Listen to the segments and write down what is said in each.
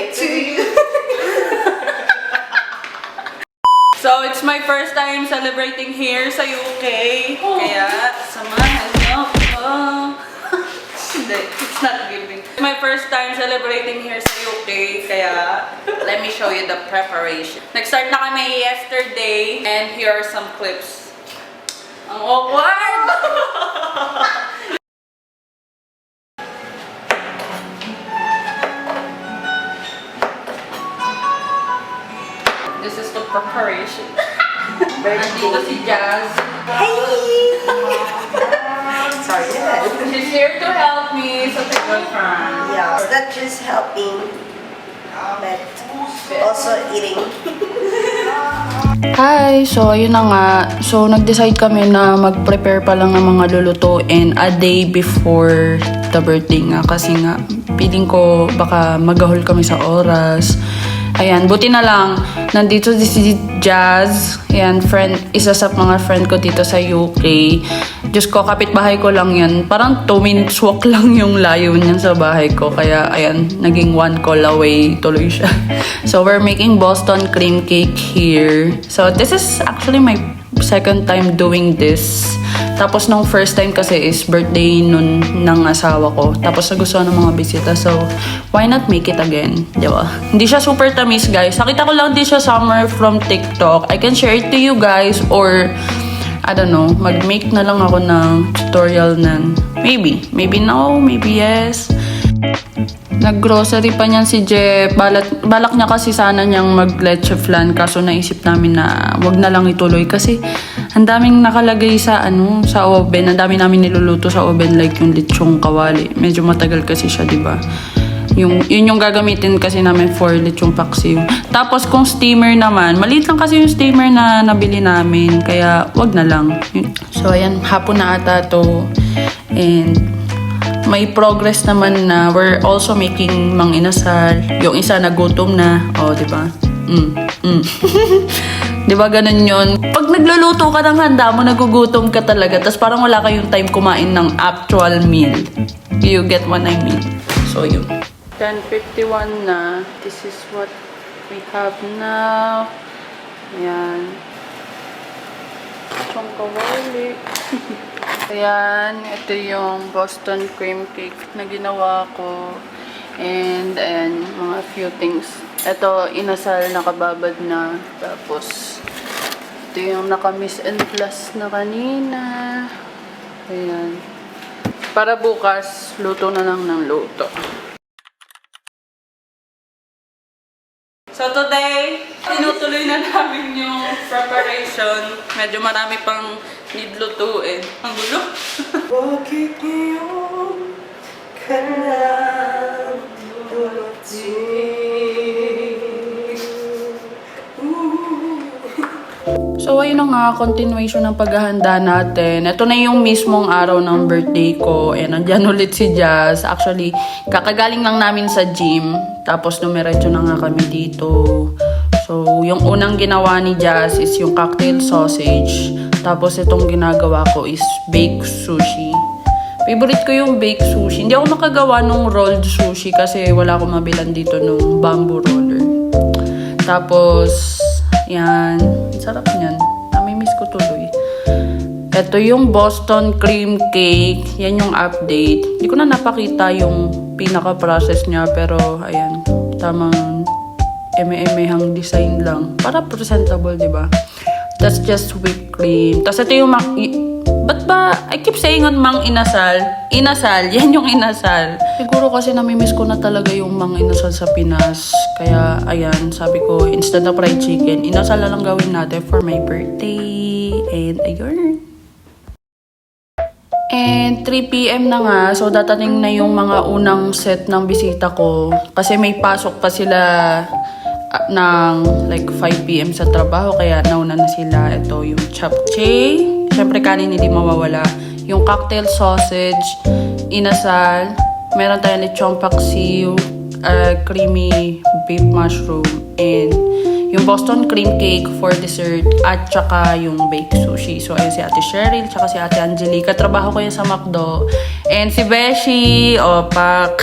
birthday to you. So, it's my first time celebrating here sa UK. Kaya, samahan niyo ako. Hindi, it's not giving. It's my first time celebrating here sa UK. Kaya, let me show you the preparation. Nag-start na kami yesterday. And here are some clips. Ang awkward! This is the preparation. Nandito si Jazz. Hey! Sorry, She's here to help me sa good friend. yeah, it's not just helping, but also eating. Hi! So, ayun na nga. So, nag-decide kami na mag-prepare pa lang ng mga lulutuin a day before the birthday nga. Kasi nga, feeling ko baka magahol kami sa oras. Ayan, buti na lang. Nandito si Jazz. Ayan, isa sa mga friend ko dito sa UK. Diyos ko, kapitbahay ko lang yan. Parang 2 minutes walk lang yung layo niyan sa bahay ko. Kaya, ayan, naging 1 call away tuloy siya. So, we're making Boston cream cake here. So, this is actually my second time doing this. Tapos nung first time kasi is birthday nun ng asawa ko. Tapos nagustuhan ng mga bisita. So, why not make it again? Diba? Hindi siya super tamis, guys. Nakita ko lang din siya somewhere from TikTok. I can share it to you guys or I don't know, mag-make na lang ako ng tutorial nan. Maybe. Maybe no, maybe yes. Nag-grocery pa niyan si Jeff. Balak niya kasi sana niyang mag-leche flan. Kaso naisip namin na wag na lang ituloy. Kasi ang daming nakalagay sa sa oven. Ang dami namin niluluto sa oven like yung lechong kawali. Medyo matagal kasi siya, diba? Yun yung gagamitin kasi namin for lechong paksiw. Tapos kung steamer naman, maliit lang kasi yung steamer na nabili namin. Kaya wag na lang. So ayan, hapon na ata to. And may progress naman na we're also making mang inasal. Yung isa nagutom na. Oh, di ba? Di ba ganun yun? Pag nagluluto ka ng handa mo, nagugutom ka talaga. Tapos parang wala kayong time kumain ng actual meal. You get what I mean? So, yun. 10:51 na. This is what we have now. Ayan. Chongkawali. Ayan, ito yung Boston cream cake na ginawa ko. And, ayan, mga few things. Ito, inasal, nakababad na. Tapos, ito yung naka-miss and plus na kanina. Ayan. Para bukas, luto na lang ng luto. So today, tinutuloy na namin yung preparation. Medyo marami pang need lutuin. Ang gulo. Bakit ngayon ka lang dumating? So ayun na nga, continuation ng paghahanda natin. Ito na yung mismong araw ng birthday ko. And nandyan ulit si Jazz. Actually, kakagaling lang namin sa gym. Tapos numeretso na nga kami dito. So, yung unang ginawa ni Jazz is yung cocktail sausage. Tapos itong ginagawa ko is baked sushi. Favorite ko yung baked sushi. Hindi ako nakagawa nung rolled sushi kasi wala akong mabilan dito nung bamboo roller. Tapos, yan. Sarap niyan. Namimiss ko tuloy. Ito yung Boston cream cake. Yan yung update. Hindi ko na napakita yung pinaka-process niya. Pero, ayan. Tamang eme-emehang design lang. Para presentable, diba? That's just whipped cream. Tapos ito yung ba't ba? I keep saying on mang inasal. Inasal. Yan yung inasal. Siguro kasi namimiss ko na talaga yung mang inasal sa Pinas. Kaya, ayan. Sabi ko, instead of fried chicken, inasal na lang gawin natin for my birthday. And, ayun. And 3 PM na nga, so datating na yung mga unang set ng bisita ko. Kasi may pasok pa sila ng like 5 PM sa trabaho, kaya nauna na sila. Ito yung japchae. Siyempre kanin hindi mawawala. Yung cocktail sausage, inasal, meron tayong lechong paksiw, creamy beef mushroom, and yung Boston cream cake for dessert, at saka yung baked sushi. So, ayun si Ate Cheryl, tsaka si Ate Angelica. Trabaho ko yan sa McDo. And si Beshi, opak.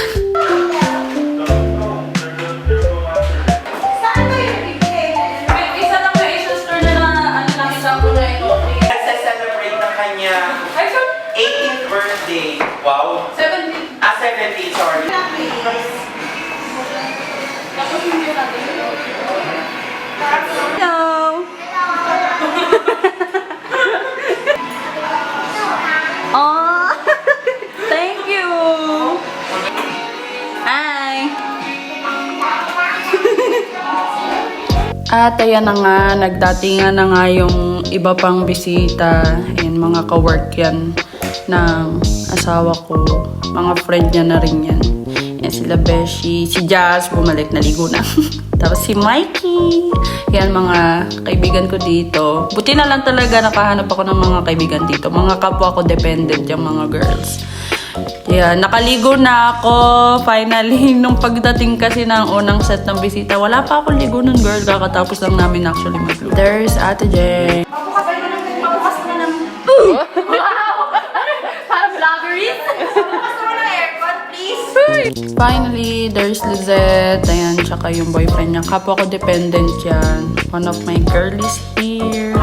At ayan na nga, nagdatingan na nga yung iba pang bisita. Ayan, mga ka-work yan ng asawa ko. Mga friend niya na rin yan. Ayan, sila Beshi. Si Jazz, bumalik, naligo na. Tapos si Mikey. Yan, mga kaibigan ko dito. Buti na lang talaga nakahanap ako ng mga kaibigan dito. Mga kapwa ko dependent yung mga girls. Yan, nakaligo na ako. Finally, nung pagdating kasi ng unang set ng bisita, wala pa ako ligo nun, girl. Kakatapos lang namin actually mag-ligo. There's Ate Jay. Mabukas ka na ng... Parang vloggeries. Mabukas naman ng aircon, please. Finally, there's Lizette. Ayan, tsaka yung boyfriend niya. Kapwa ko dependent yan. One of my girlies here.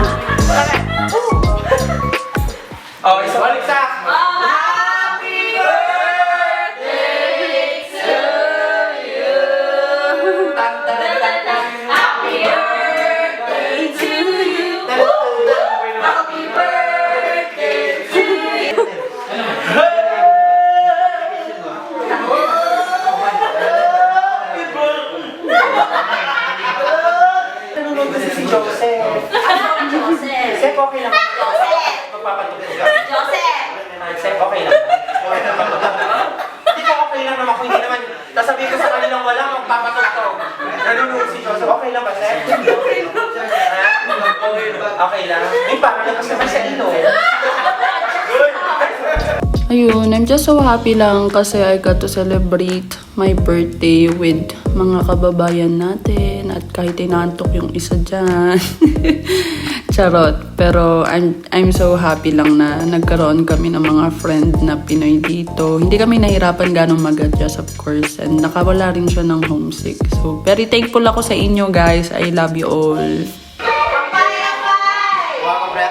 Oh, isa balik sa. Joseph, okay lang. Joseph! Joseph! Okay lang. Hindi ko okay lang naman kung hindi naman. Sasabihin ko sa kanilang wala, magpapatutog. Nanonood si Joseph. Okay lang ba, Seth? Okay lang. May parang labas naman sa ilo. Ayun, I'm just so happy lang kasi I got to celebrate my birthday with mga kababayan natin at kahit inaantok yung isa dyan. Charot. Pero I'm so happy lang na nagkaroon kami ng mga friend na Pinoy dito. Hindi kami nahirapan ganong mag-adjust, of course. And nakawala rin siya ng homesick. So, very thankful ako sa inyo, guys. I love you all. Kuha ka, pre.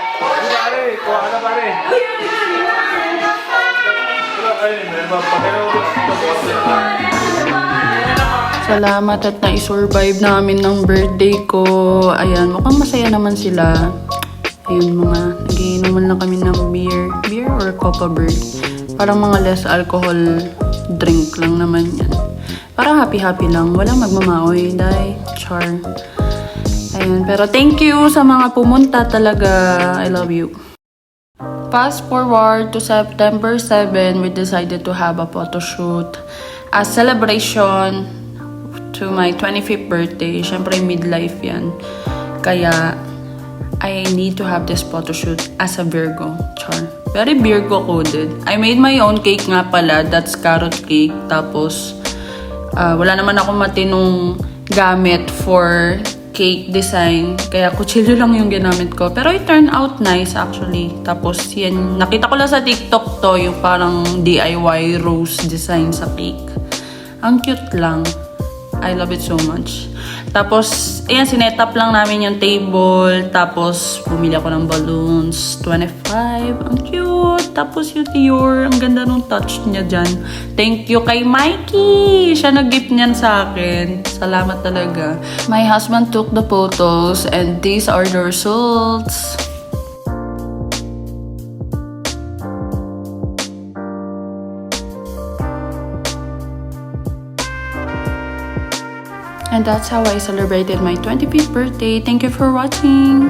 Kuha ka na, pare. Salamat at na-survive namin ng birthday ko. Ayan, mukhang masaya naman sila. Ayun, mga nagiinuman lang kami ng beer. Beer or Copa Bird? Parang mga less alcohol drink lang naman yan. Parang happy-happy lang. Walang magmamaoy, day. Char. Ayun, pero thank you sa mga pumunta talaga. I love you. Fast forward to September 7, we decided to have a photo shoot as celebration to my 25th birthday. Syempre, midlife yan. Kaya, I need to have this photo shoot as a Virgo. Char. Very Virgo coded. I made my own cake nga pala. That's carrot cake. Tapos, wala naman ako matinong gamit for cake design. Kaya kutsilyo lang yung ginamit ko. Pero it turned out nice actually. Tapos yan, nakita ko lang sa TikTok to, yung parang DIY rose design sa cake. Ang cute lang. I love it so much. Tapos, ayan, sinet-up lang namin yung table. Tapos, bumili ako ng balloons. 25. Ang cute. Tapos, yung Dior. Ang ganda nung touch niya dyan. Thank you kay Mikey. Siya nag-gift niyan sa akin. Salamat talaga. My husband took the photos and these are the results. And that's how I celebrated my 25th birthday. Thank you for watching.